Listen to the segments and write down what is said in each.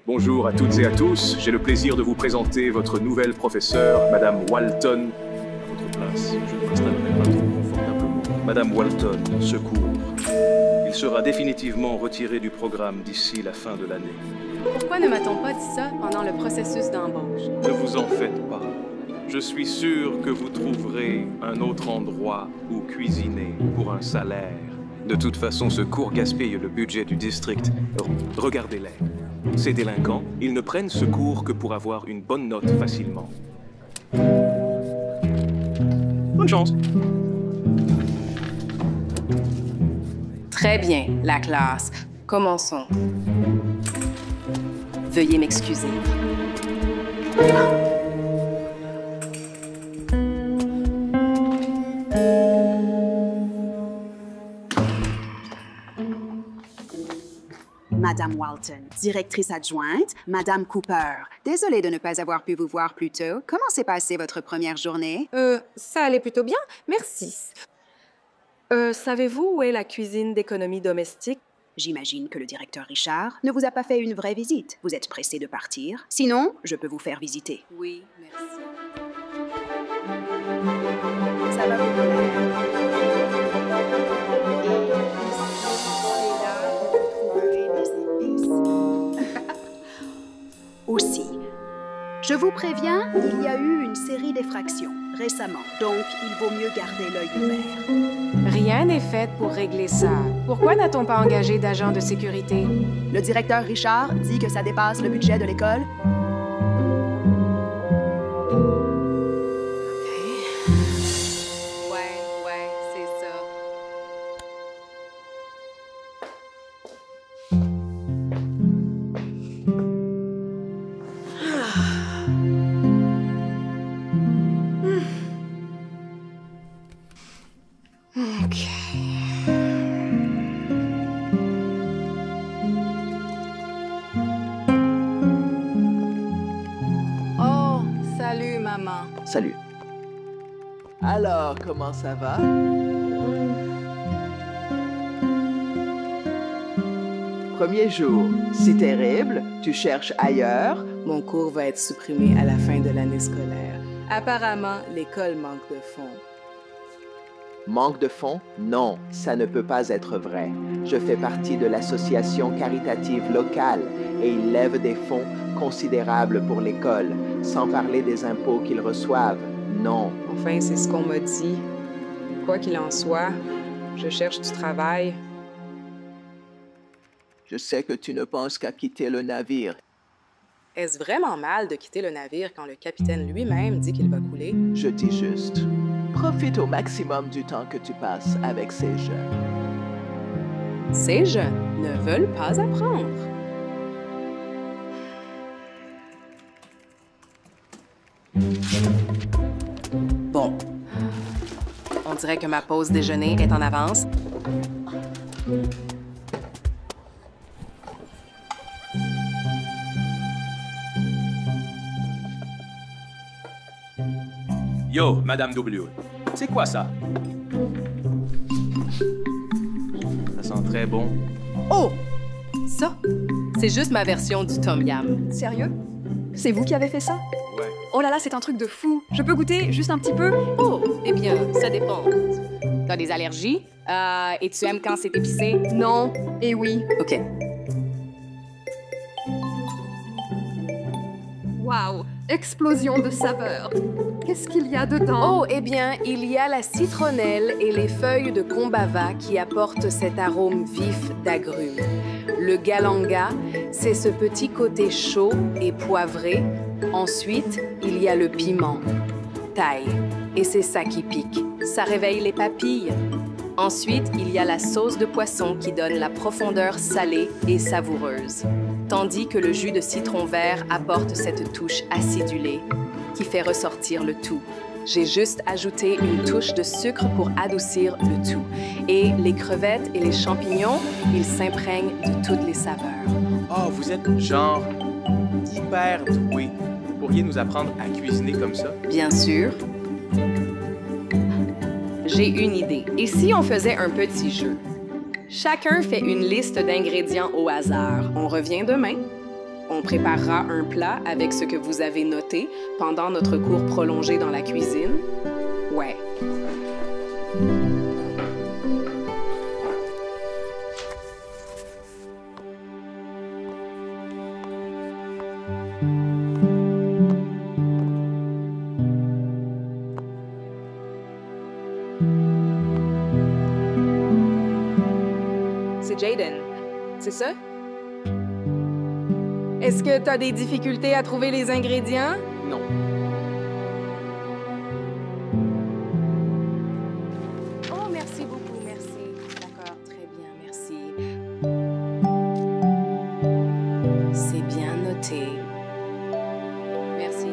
Bonjour à toutes et à tous, j'ai le plaisir de vous présenter votre nouvelle professeure, Madame Walton. À votre place, je ne m'installerai pas trop confortablement. Madame Walton, secours. Il sera définitivement retiré du programme d'ici la fin de l'année. Pourquoi ne m'a-t-on pas dit ça pendant le processus d'embauche? Ne vous en faites pas. Je suis sûr que vous trouverez un autre endroit où cuisiner pour un salaire. De toute façon, ce cours gaspille le budget du district. Regardez-les. Ces délinquants, ils ne prennent ce cours que pour avoir une bonne note facilement. Bonne chance. Très bien, la classe. Commençons. Veuillez m'excuser. Madame Walton, directrice adjointe, Madame Cooper. Désolée de ne pas avoir pu vous voir plus tôt. Comment s'est passée votre première journée? Ça allait plutôt bien, merci. Savez-vous où est la cuisine d'économie domestique? J'imagine que le directeur Richard ne vous a pas fait une vraie visite. Vous êtes pressé de partir. Sinon, je peux vous faire visiter. Oui, merci. Ça va vous plaire. Aussi, je vous préviens, il y a eu une série d'effractions récemment, donc il vaut mieux garder l'œil ouvert. Rien n'est fait pour régler ça. Pourquoi n'a-t-on pas engagé d'agent de sécurité? Le directeur Richard dit que ça dépasse le budget de l'école. Ouais, c'est ça. OK. Oh, salut, maman. Salut. Alors, comment ça va? Premier jour, c'est terrible, tu cherches ailleurs. Mon cours va être supprimé à la fin de l'année scolaire. Apparemment, l'école manque de fonds. Manque de fonds? Non, ça ne peut pas être vrai. Je fais partie de l'association caritative locale et ils lèvent des fonds considérables pour l'école, sans parler des impôts qu'ils reçoivent. Non. Enfin, c'est ce qu'on m'a dit. Quoi qu'il en soit, je cherche du travail. Je sais que tu ne penses qu'à quitter le navire. Est-ce vraiment mal de quitter le navire quand le capitaine lui-même dit qu'il va couler? Je dis juste, profite au maximum du temps que tu passes avec ces jeunes. Ces jeunes ne veulent pas apprendre. Bon. On dirait que ma pause déjeuner est en avance. Yo, Madame W. C'est quoi ça? Ça sent très bon. Oh! Ça, c'est juste ma version du tom yam. Sérieux? C'est vous qui avez fait ça? Ouais. Oh là là, c'est un truc de fou. Je peux goûter juste un petit peu? Oh, eh bien, ça dépend. T'as des allergies? Et tu aimes quand c'est épicé? Non. Et oui. OK. Waouh! Explosion de saveurs. Qu'est-ce qu'il y a dedans? Oh, eh bien, il y a la citronnelle et les feuilles de combava qui apportent cet arôme vif d'agrumes. Le galanga, c'est ce petit côté chaud et poivré. Ensuite, il y a le piment, thaï, et c'est ça qui pique. Ça réveille les papilles. Ensuite, il y a la sauce de poisson qui donne la profondeur salée et savoureuse, tandis que le jus de citron vert apporte cette touche acidulée qui fait ressortir le tout. J'ai juste ajouté une touche de sucre pour adoucir le tout. Et les crevettes et les champignons, ils s'imprègnent de toutes les saveurs. Oh, vous êtes genre hyper doué. Vous pourriez nous apprendre à cuisiner comme ça? Bien sûr. J'ai une idée. Et si on faisait un petit jeu? Chacun fait une liste d'ingrédients au hasard. On revient demain. On préparera un plat avec ce que vous avez noté pendant notre cours prolongé dans la cuisine. Ouais. C'est Jaden, c'est ça? Est-ce que tu as des difficultés à trouver les ingrédients? Non. Oh, merci beaucoup, merci. D'accord, très bien, merci. C'est bien noté. Merci.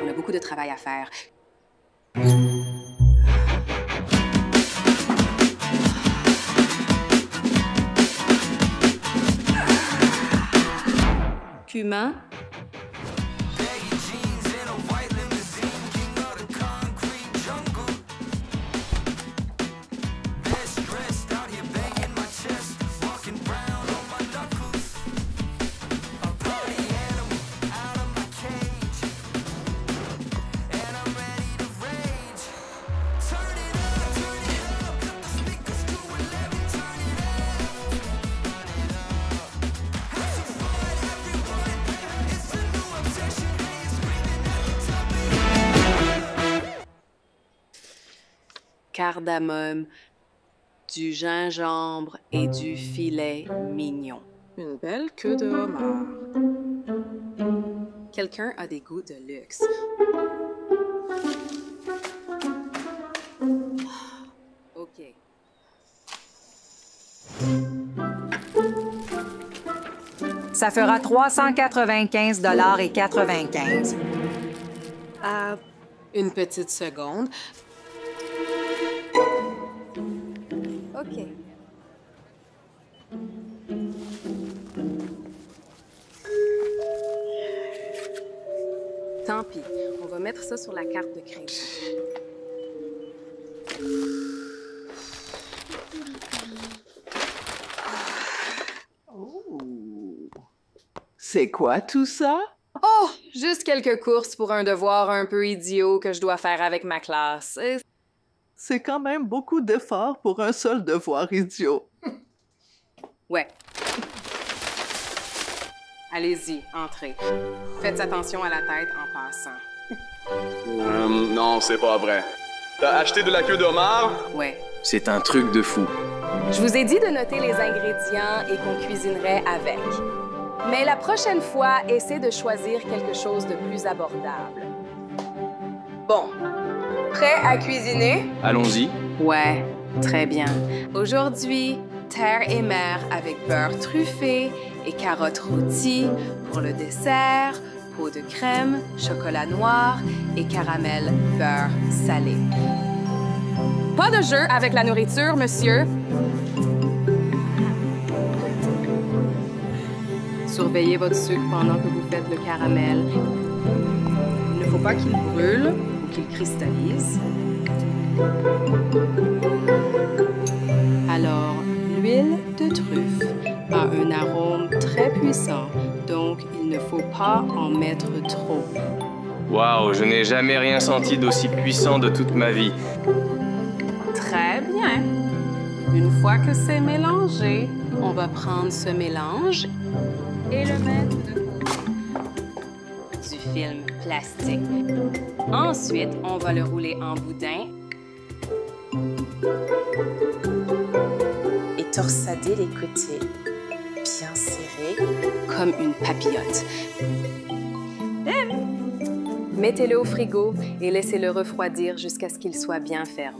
On a beaucoup de travail à faire. Cumin. Cardamome, du gingembre et du filet mignon. Une belle queue de homard. Quelqu'un a des goûts de luxe. OK. Ça fera 395,95 $. Une petite seconde. OK. Tant pis, on va mettre ça sur la carte de crédit. C'est quoi tout ça? Oh, juste quelques courses pour un devoir un peu idiot que je dois faire avec ma classe. C'est quand même beaucoup d'efforts pour un seul devoir idiot. Ouais. Allez-y, entrez. Faites attention à la tête en passant. Non, c'est pas vrai. T'as acheté de la queue de homard? Ouais. C'est un truc de fou. Je vous ai dit de noter les ingrédients et qu'on cuisinerait avec. Mais la prochaine fois, essayez de choisir quelque chose de plus abordable. Bon. Prêt à cuisiner? Allons-y. Ouais, très bien. Aujourd'hui, terre et mer avec beurre truffé et carottes rôties pour le dessert, pot de crème, chocolat noir et caramel beurre salé. Pas de jeu avec la nourriture, monsieur. Surveillez votre sucre pendant que vous faites le caramel. Il ne faut pas qu'il brûle ou qu'il cristallise. Alors, l'huile de truffe a un arôme très puissant, donc il ne faut pas en mettre trop. Waouh, je n'ai jamais rien senti d'aussi puissant de toute ma vie. Très bien. Une fois que c'est mélangé, on va prendre ce mélange et le mettre de côté. Du film plastique. Ensuite, on va le rouler en boudin et torsader les côtés, bien serrés, comme une papillote. Mettez-le au frigo et laissez-le refroidir jusqu'à ce qu'il soit bien ferme.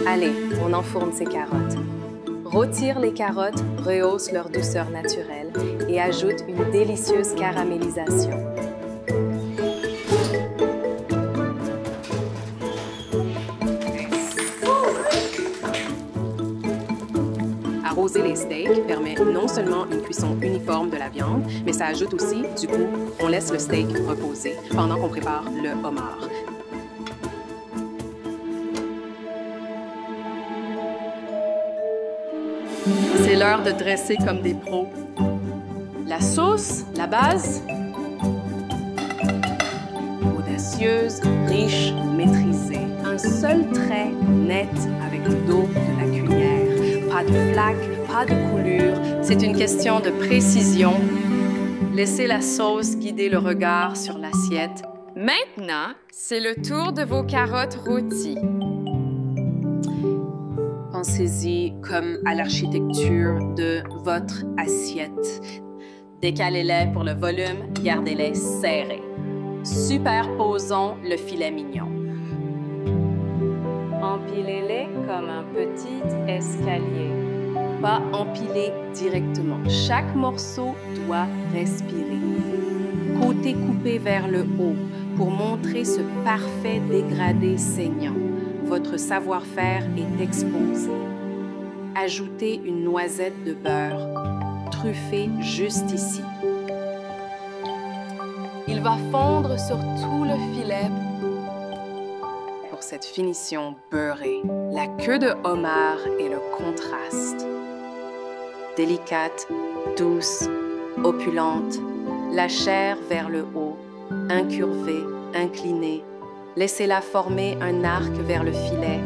Allez, on enfourne ces carottes. Rôtir les carottes rehausse leur douceur naturelle et ajoute une délicieuse caramélisation. Arroser les steaks permet non seulement une cuisson uniforme de la viande, mais ça ajoute aussi du goût. On laisse le steak reposer pendant qu'on prépare le homard. C'est l'heure de dresser comme des pros. La sauce, la base, audacieuse, riche, maîtrisée. Un seul trait net avec le dos de la cuillère. Pas de flaque, pas de coulure. C'est une question de précision. Laissez la sauce guider le regard sur l'assiette. Maintenant, c'est le tour de vos carottes rôties. Pensez-y comme à l'architecture de votre assiette. Décalez-les pour le volume, gardez-les serrés. Superposons le filet mignon. Empilez-les comme un petit escalier. Pas empilés directement. Chaque morceau doit respirer. Côté coupé vers le haut pour montrer ce parfait dégradé saignant. Votre savoir-faire est exposé. Ajoutez une noisette de beurre, truffée juste ici. Il va fondre sur tout le filet pour cette finition beurrée. La queue de homard et le contraste. Délicate, douce, opulente, la chair vers le haut, incurvée, inclinée. Laissez-la former un arc vers le filet.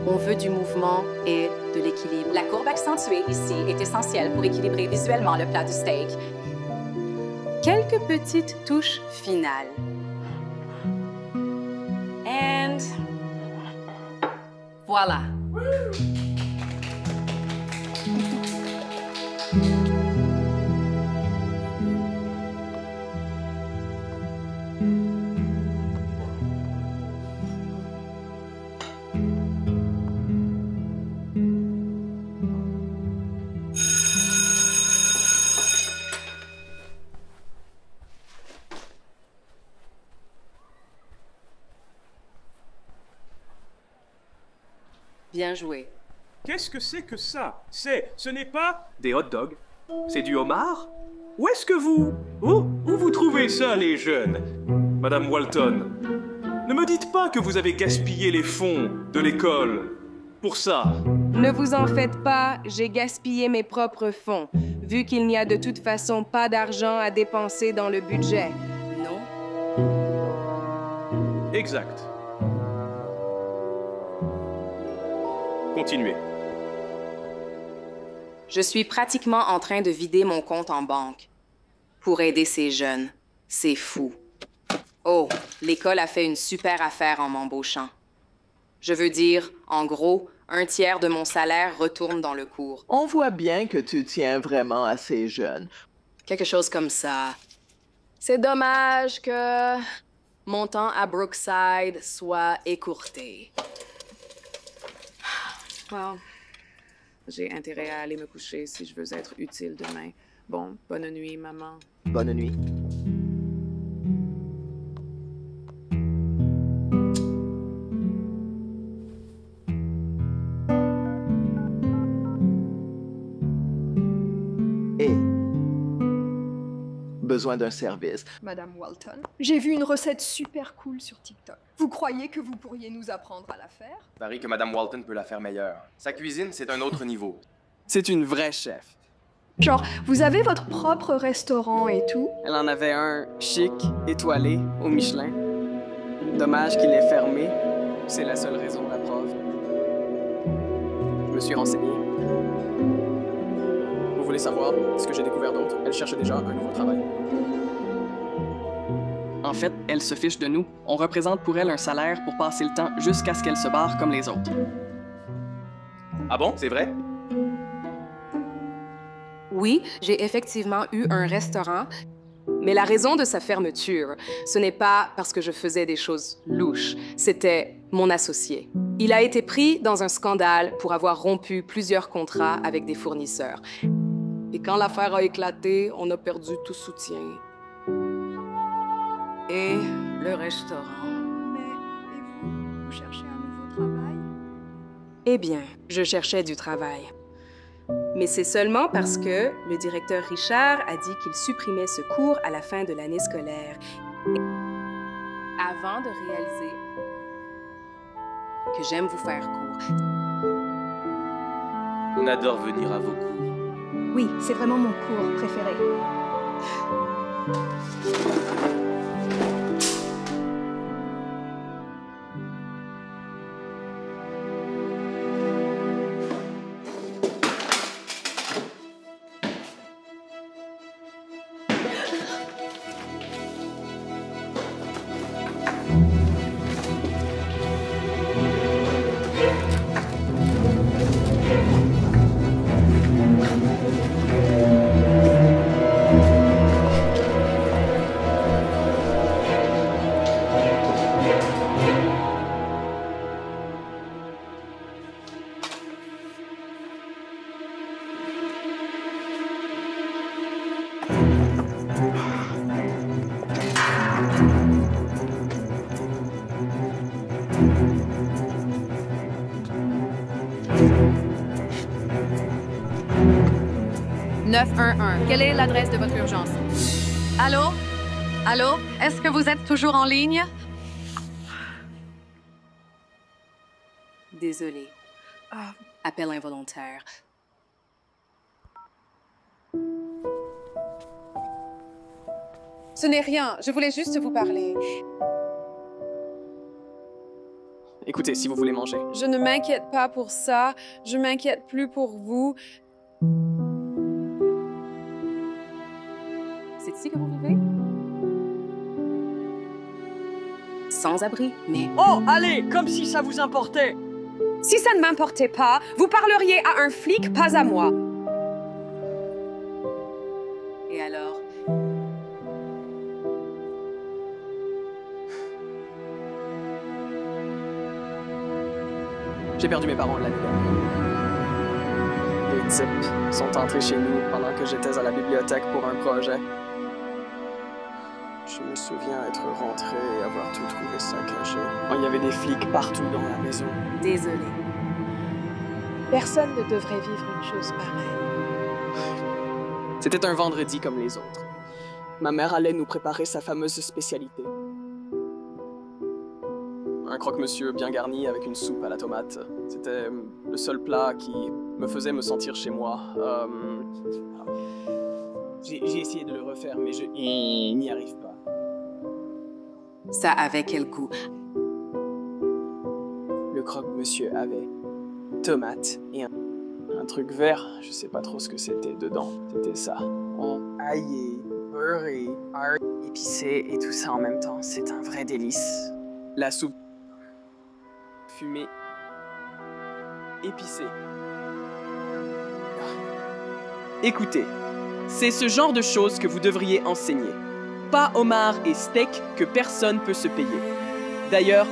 On veut du mouvement et de l'équilibre. La courbe accentuée ici est essentielle pour équilibrer visuellement le plat du steak. Quelques petites touches finales. And voilà. Bien joué. Qu'est-ce que c'est que ça? Ce n'est pas des hot dogs. C'est du homard? Où est-ce que où vous trouvez ça, les jeunes? Madame Walton, ne me dites pas que vous avez gaspillé les fonds de l'école pour ça. Ne vous en faites pas, j'ai gaspillé mes propres fonds, vu qu'il n'y a de toute façon pas d'argent à dépenser dans le budget. Non? Exact. Continuez. Je suis pratiquement en train de vider mon compte en banque pour aider ces jeunes. C'est fou. Oh, l'école a fait une super affaire en m'embauchant. Je veux dire, en gros, 1/3 de mon salaire retourne dans le cours. On voit bien que tu tiens vraiment à ces jeunes. Quelque chose comme ça. C'est dommage que mon temps à Brookside soit écourté. Well, j'ai intérêt à aller me coucher si je veux être utile demain. Bon, bonne nuit, maman. Bonne nuit. Et besoin d'un service. Madame Walton, j'ai vu une recette super cool sur TikTok. Vous croyez que vous pourriez nous apprendre à la faire? Parie que Madame Walton peut la faire meilleure. Sa cuisine, c'est un autre niveau. C'est une vraie chef. Genre, vous avez votre propre restaurant et tout? Elle en avait un chic, étoilé, au Michelin. Dommage qu'il est fermé. C'est la seule raison, la preuve. Je me suis renseigné. Vous voulez savoir ce que j'ai découvert d'autre? Elle cherche déjà un nouveau travail. En fait, elle se fiche de nous. On représente pour elle un salaire pour passer le temps jusqu'à ce qu'elle se barre comme les autres. Ah bon? C'est vrai? Oui, j'ai effectivement eu un restaurant, Mais la raison de sa fermeture, ce n'est pas parce que je faisais des choses louches, c'était mon associé. Il a été pris dans un scandale pour avoir rompu plusieurs contrats avec des fournisseurs. Et quand l'affaire a éclaté, on a perdu tout soutien. Et le restaurant. Mais, et vous cherchez un nouveau travail? Eh bien, je cherchais du travail. Mais c'est seulement parce que le directeur Richard a dit qu'il supprimait ce cours à la fin de l'année scolaire. Avant de réaliser que j'aime vous faire cours. On adore venir à vos cours. Oui, c'est vraiment mon cours préféré. Quelle est l'adresse de votre urgence? Allô? Allô? Est-ce que vous êtes toujours en ligne? Désolée. Appel involontaire. Ce n'est rien, je voulais juste vous parler. Écoutez, si vous voulez manger. Je ne m'inquiète pas pour ça, je m'inquiète plus pour vous. C'est ici que vous vivez? Sans abri, mais... Oh, allez, comme si ça vous importait! Si ça ne m'importait pas, vous parleriez à un flic, pas à moi. Et alors? J'ai perdu mes parents l'année dernière. Les types sont entrés chez nous pendant que j'étais à la bibliothèque pour un projet. Je me souviens être rentré et avoir tout trouvé saccagé. Il y avait des flics partout dans la maison. Désolée. Personne ne devrait vivre une chose pareille. C'était un vendredi comme les autres. Ma mère allait nous préparer sa fameuse spécialité. Un croque-monsieur bien garni avec une soupe à la tomate. C'était le seul plat qui me faisait me sentir chez moi. J'ai essayé de le refaire, mais je n'y arrive pas. Ça avait quel goût? Le croque-monsieur avait tomate et un truc vert. Je sais pas trop ce que c'était dedans. C'était ça. Aillé, beurré, épicé et tout ça en même temps. C'est un vrai délice. La soupe fumée, épicée. Écoutez, c'est ce genre de choses que vous devriez enseigner. Pas homard et steak que personne peut se payer. D'ailleurs,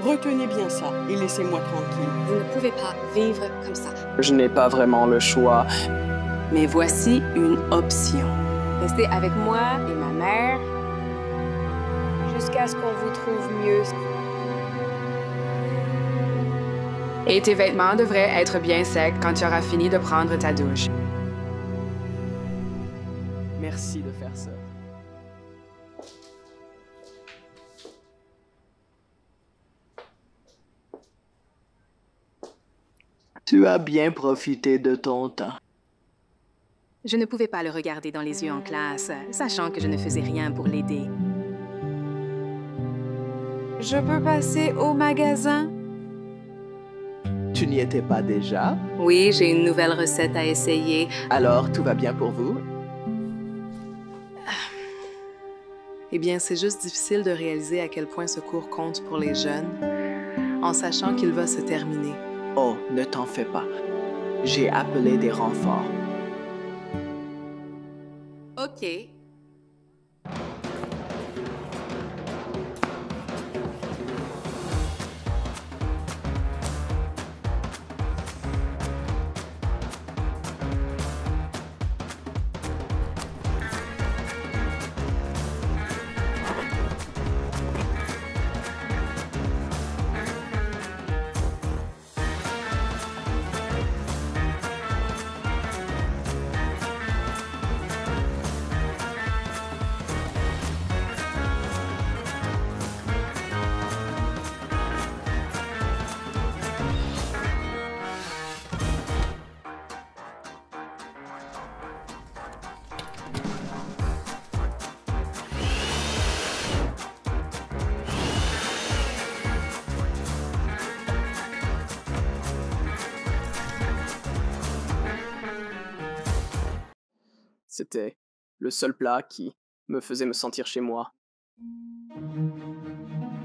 retenez bien ça et laissez-moi tranquille. Vous ne pouvez pas vivre comme ça. Je n'ai pas vraiment le choix. Mais voici une option. Restez avec moi et ma mère jusqu'à ce qu'on vous trouve mieux. Et tes vêtements devraient être bien secs quand tu auras fini de prendre ta douche. Merci de faire ça. Tu as bien profité de ton temps. Je ne pouvais pas le regarder dans les yeux en classe, sachant que je ne faisais rien pour l'aider. Je peux passer au magasin? Tu n'y étais pas déjà? Oui, j'ai une nouvelle recette à essayer. Alors, tout va bien pour vous? Eh bien, c'est juste difficile de réaliser à quel point ce cours compte pour les jeunes, en sachant qu'il va se terminer. Oh, ne t'en fais pas. J'ai appelé des renforts. OK. C'était le seul plat qui me faisait me sentir chez moi.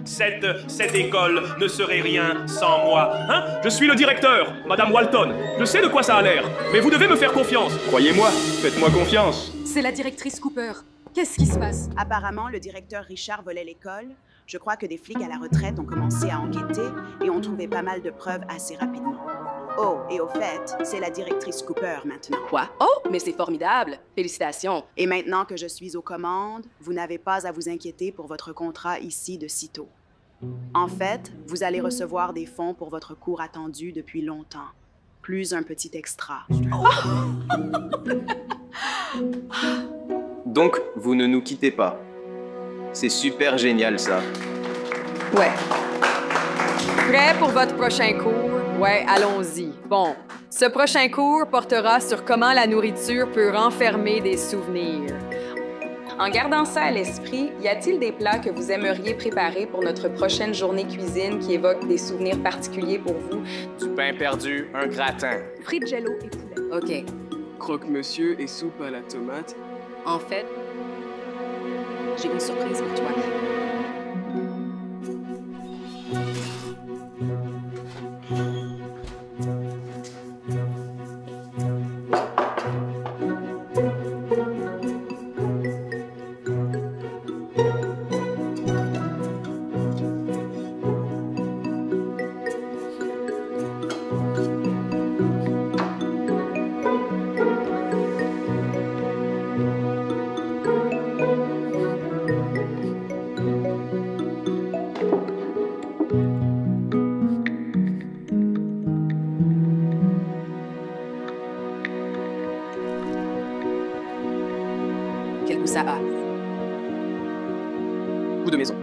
Cette école ne serait rien sans moi, hein? Je suis le directeur, Madame Walton. Je sais de quoi ça a l'air, mais vous devez me faire confiance. Croyez-moi, faites-moi confiance. C'est la directrice Cooper. Qu'est-ce qui se passe? Apparemment, le directeur Richard volait l'école. Je crois que des flics à la retraite ont commencé à enquêter et ont trouvé pas mal de preuves assez rapidement. Oh, et au fait, c'est la directrice Cooper maintenant. Quoi? Oh, mais c'est formidable! Félicitations! Et maintenant que je suis aux commandes, vous n'avez pas à vous inquiéter pour votre contrat ici de sitôt. En fait, vous allez recevoir des fonds pour votre cours attendu depuis longtemps. Plus un petit extra. Donc, vous ne nous quittez pas. C'est super génial, ça. Ouais. Prêt pour votre prochain cours? Ouais, allons-y. Bon, ce prochain cours portera sur comment la nourriture peut renfermer des souvenirs. En gardant ça à l'esprit, y a-t-il des plats que vous aimeriez préparer pour notre prochaine journée cuisine qui évoquent des souvenirs particuliers pour vous? Du pain perdu, un gratin. Frites jello et poulet. OK. Croque-monsieur et soupe à la tomate. En fait, j'ai une surprise pour toi. Quel goût ça a? Goût de maison.